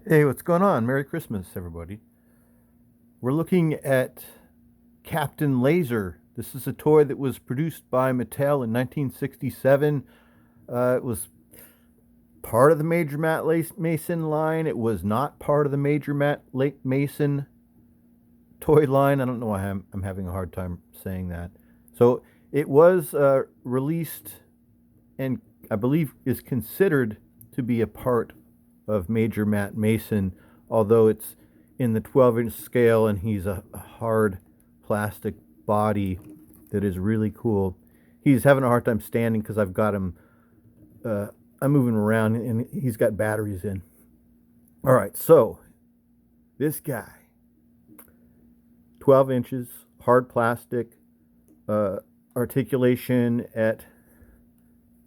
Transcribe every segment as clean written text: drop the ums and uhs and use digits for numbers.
Hey, what's going on? Merry Christmas, everybody. We're looking at Captain Laser. This is a toy that was produced by Mattel in 1967. It was part of the Major Matt Mason line. It was not part of the Major Matt Mason toy line. I don't know why I'm having a hard time saying that. So it was released and I believe is considered to be a part of Major Matt Mason, although it's in the 12-inch scale and he's a hard plastic body that is really cool. He's having a hard time standing because I've got him, I'm moving around and he's got batteries in. All right, so this guy, 12 inches, hard plastic, articulation at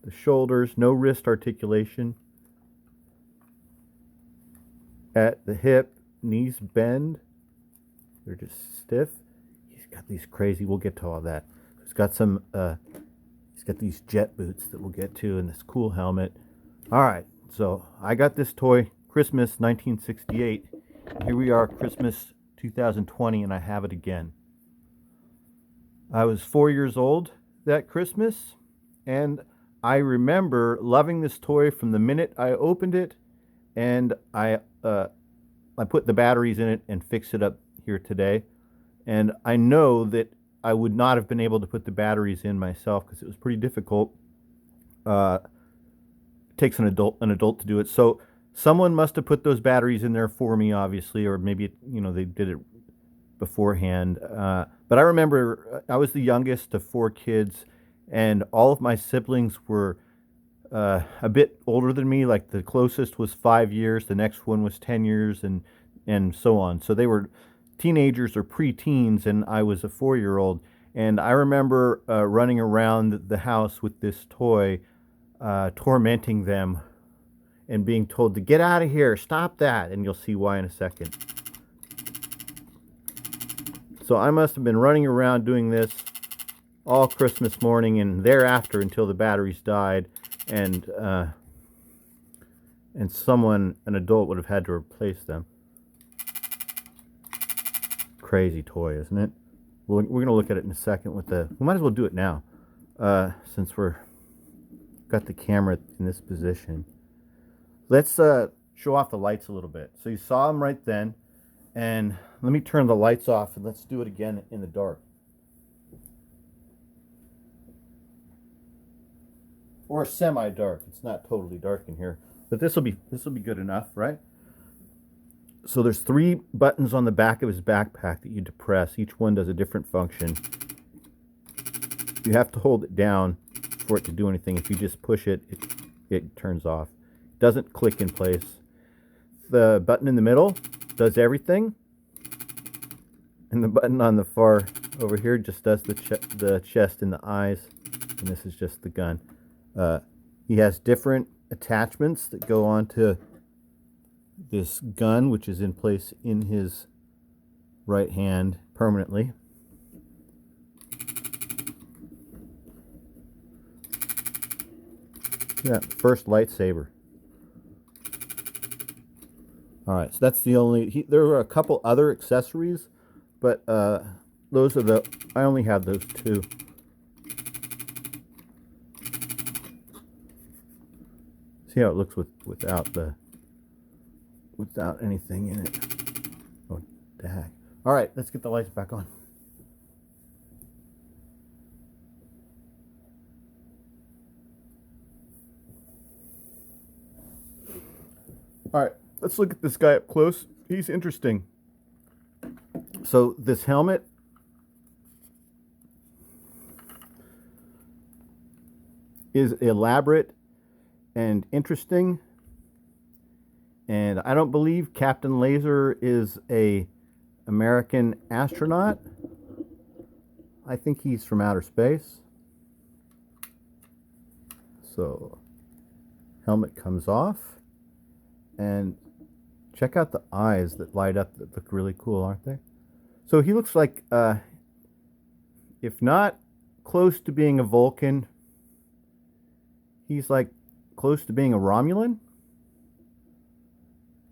the shoulders, no wrist articulation. At the hip, knees bend. They're just stiff. He's got these crazy, we'll get to all that. He's got some, he's got these jet boots that we'll get to and this cool helmet. All right, so I got this toy Christmas 1968. Here we are, Christmas 2020, and I have it again. I was 4 years old that Christmas, and I remember loving this toy from the minute I opened it, and I put the batteries in it and fixed it up here today. And I know that I would not have been able to put the batteries in myself because it was pretty difficult. It takes an adult to do it. So someone must have put those batteries in there for me, obviously, or maybe they did it beforehand. But I remember I was the youngest of four kids, and all of my siblings were a bit older than me. Like the closest was 5 years, the next one was 10 years, and so on. So they were teenagers or pre-teens, and I was a 4-year-old. And I remember running around the house with this toy, tormenting them, and being told to get out of here, stop that, and you'll see why in a second. So I must have been running around doing this all Christmas morning and thereafter until the batteries died, and someone, an adult, would have had to replace them. Crazy toy, isn't it? We're going to look at it in a second with the. We might as well do it now, since we're got the camera in this position. Let's show off the lights a little bit. So you saw them right then, and let me turn the lights off and let's do it again in the dark. Or semi-dark. It's not totally dark in here, but this will be good enough, right? So there's 3 buttons on the back of his backpack that you depress. Each one does a different function. You have to hold it down for it to do anything. If you just push it, it turns off. It doesn't click in place. The button in the middle does everything, and the button on the far over here just does the chest and the eyes, and this is just the gun. He has different attachments that go onto this gun, which is in place in his right hand permanently. Yeah, first lightsaber. All right, so that's the only. There were a couple other accessories, but those are the. I only have those 2. See how it looks without anything in it. Oh, the heck. All right, let's get the lights back on. All right, let's look at this guy up close. He's interesting. So this helmet is elaborate and interesting, and I don't believe Captain Lazer is a American astronaut. I think he's from outer space. So helmet comes off, and check out the eyes that light up, that look really cool, aren't they? So he looks like, if not close to being a Vulcan, he's like close to being a Romulan.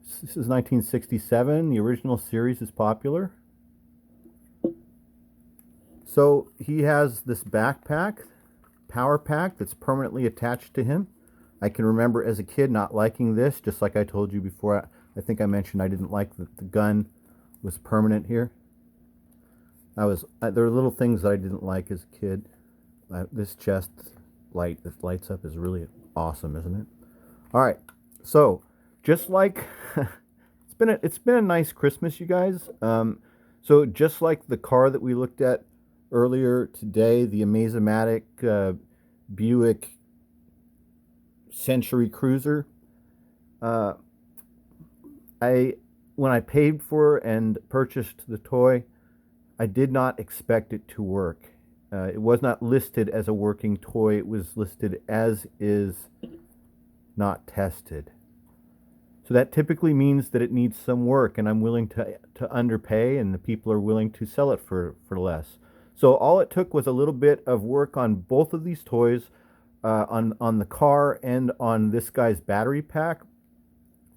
This is 1967. The original series is popular. So he has this backpack, power pack, that's permanently attached to him. I can remember as a kid not liking this, just like I told you before. I think I mentioned I didn't like that the gun was permanent here. There are little things that I didn't like as a kid. This chest light that lights up is really awesome, isn't it? All right, so just like it's been a nice Christmas, you guys. So just like the car that we looked at earlier today, the Amazomatic Buick Century Cruiser. When I paid for and purchased the toy, I did not expect it to work. It was not listed as a working toy. It was listed as is, not tested. So that typically means that it needs some work, and I'm willing to underpay, and the people are willing to sell it for less. So all it took was a little bit of work on both of these toys, on the car and on this guy's battery pack,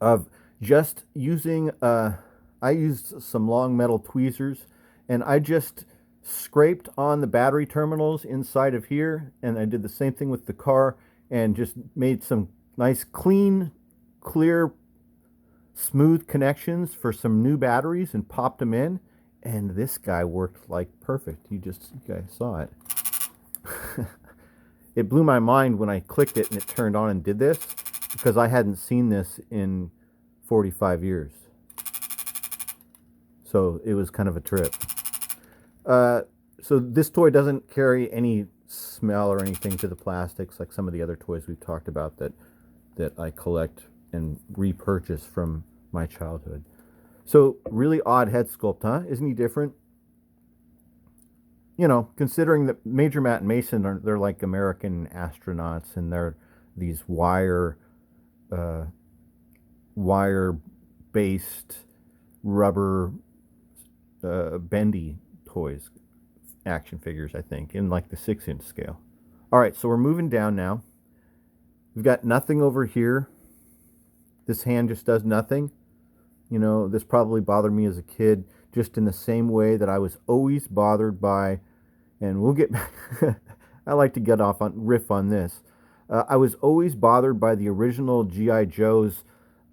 of just using, I used some long metal tweezers, and I just scraped on the battery terminals inside of here, and I did the same thing with the car, and just made some nice clean, clear, smooth connections for some new batteries and popped them in, and this guy worked like perfect. You guys saw it. It blew my mind when I clicked it and it turned on and did this, because I hadn't seen this in 45 years. So it was kind of a trip. So this toy doesn't carry any smell or anything to the plastics like some of the other toys we've talked about that I collect and repurchase from my childhood. So really odd head sculpt, huh? Isn't he different? You know, considering that Major Matt and Mason they're like American astronauts, and they're these wire-based rubber bendy toys, action figures, I think, in like the 6-inch scale. All right, so we're moving down now. We've got nothing over here. This hand just does nothing. You know, this probably bothered me as a kid, just in the same way that I was always bothered by, and we'll get I like to get riff on this. I was always bothered by the original G.I. Joes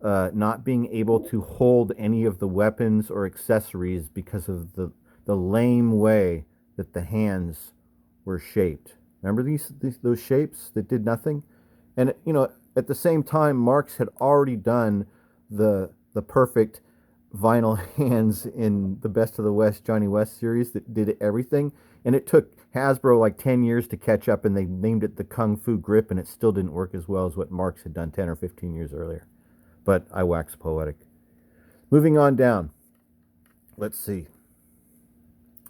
not being able to hold any of the weapons or accessories because of the lame way that the hands were shaped. Remember those shapes that did nothing? And, you know, at the same time, Marx had already done the perfect vinyl hands in the Best of the West Johnny West series that did everything. And it took Hasbro like 10 years to catch up, and they named it the Kung Fu Grip, and it still didn't work as well as what Marx had done 10 or 15 years earlier. But I wax poetic. Moving on down. Let's see.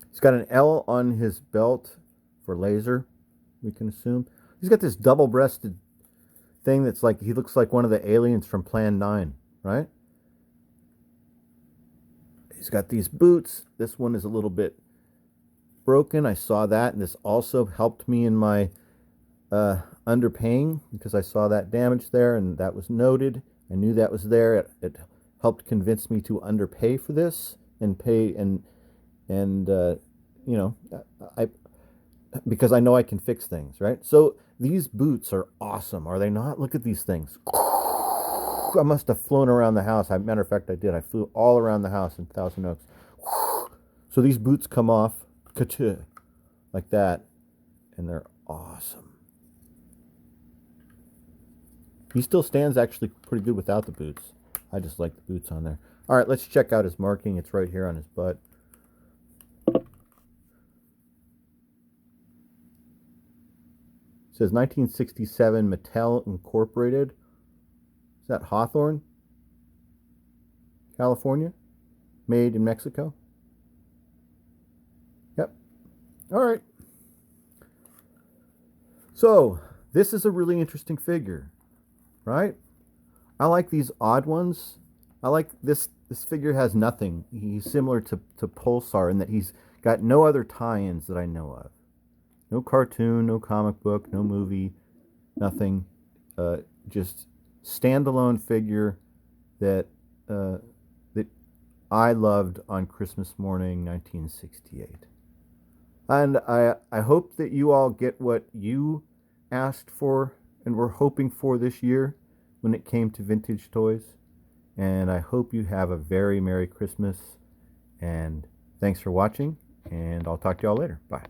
He's got an L on his belt for Lazer, we can assume. He's got this double-breasted thing that's like, he looks like one of the aliens from Plan 9, right? He's got these boots. This one is a little bit broken. I saw that, and this also helped me in my underpaying, because I saw that damage there, and that was noted. I knew that was there. It helped convince me to underpay for this and pay and you know, because I know I can fix things, right? So these boots are awesome, are they not? Look at these things. I must have flown around the house. Matter of fact, I did. I flew all around the house in Thousand Oaks. So these boots come off like that, and they're awesome. He still stands actually pretty good without the boots. I just like the boots on there. All right, let's check out his marking. It's right here on his butt. It says 1967 Mattel Incorporated. Is that Hawthorne, California? Made in Mexico? Yep. All right. So, this is a really interesting figure, right? I like these odd ones. I like this figure has nothing. He's similar to Pulsar in that he's got no other tie-ins that I know of. No cartoon, no comic book, no movie, nothing. Just standalone figure that that I loved on Christmas morning 1968. And I hope that you all get what you asked for and were hoping for this year when it came to vintage toys. And I hope you have a very Merry Christmas. And thanks for watching, and I'll talk to y'all later. Bye.